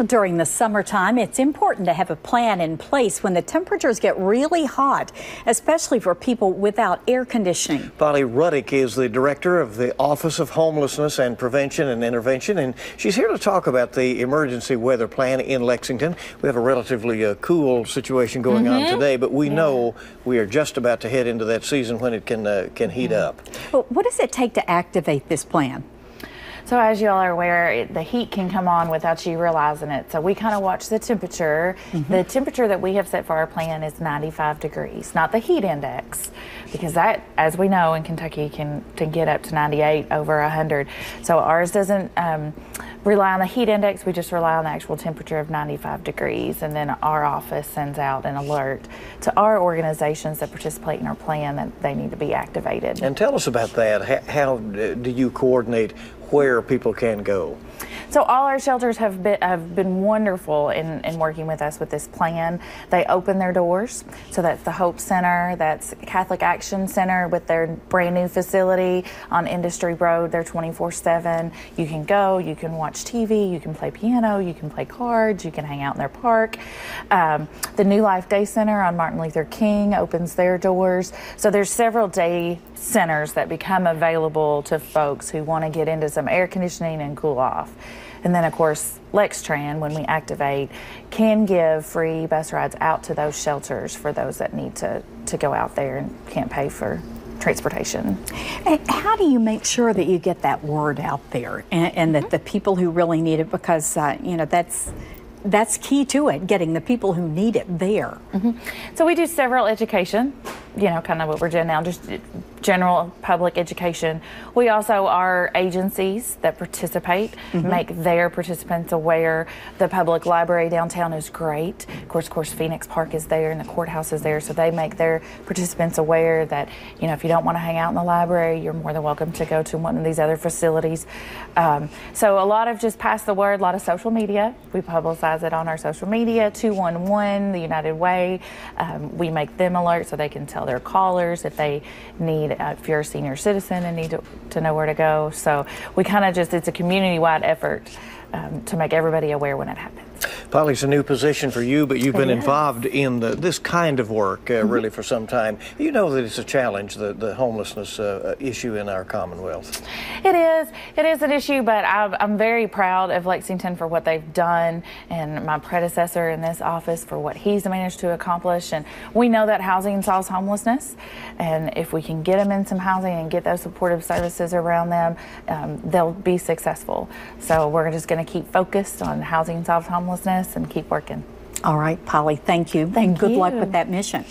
During the summertime, it's important to have a plan in place when the temperatures get really hot, especially for people without air conditioning. Polly Ruddick is the director of the Office of Homelessness and Prevention and Intervention, and she's here to talk about the emergency weather plan in Lexington. We have a relatively cool situation going on today, but we know we are just about to head into that season when it can heat up. Well, what does it take to activate this plan? So as you all are aware, the heat can come on without you realizing it. So we kind of watch the temperature. The temperature that we have set for our plan is 95 degrees, not the heat index, because that, as we know, in Kentucky can get up to 98 over 100. So ours doesn't rely on the heat index. We just rely on the actual temperature of 95 degrees. And then our office sends out an alert to our organizations that participate in our plan that they need to be activated. And tell us about that. How do you coordinate where people can go? So all our shelters have been wonderful in working with us with this plan. They open their doors. So that's the Hope Center, that's Catholic Action Center with their brand new facility on Industry Road. They're 24/7. You can go, you can watch TV, you can play piano, you can play cards, you can hang out in their park. The New Life Day Center on Martin Luther King opens their doors. So there's several day centers that become available to folks who want to get into some air conditioning and cool off. And then, of course, LexTran, when we activate, can give free bus rides out to those shelters for those that need to go out there and can't pay for transportation. And how do you make sure that you get that word out there and that the people who really need it, because, you know, that's key to it, getting the people who need it there. So we do several education, you know, kind of what we're doing now, just general public education. We also are agencies that participate, make their participants aware. The public library downtown is great. Of course, Phoenix Park is there and the courthouse is there, so they make their participants aware that, you know, if you don't want to hang out in the library, you're more than welcome to go to one of these other facilities. So a lot of just pass the word, a lot of social media. We publicize it on our social media, 211, the United Way. We make them alert so they can tell their callers if they need, if you're a senior citizen and need to know where to go. So we kind of just, it's a community-wide effort to make everybody aware when it happens. Polly, it's a new position for you, but you've been involved in this kind of work really for some time. You know that it's a challenge, the homelessness issue in our Commonwealth. It is an issue, but I'm very proud of Lexington for what they've done, and my predecessor in this office for what he's managed to accomplish. And we know that housing solves homelessness, and if we can get them in some housing and get those supportive services around them, they'll be successful. So we're just going to keep focused on housing solves homelessness and keep working. All right, Polly, thank you. And good luck with that mission.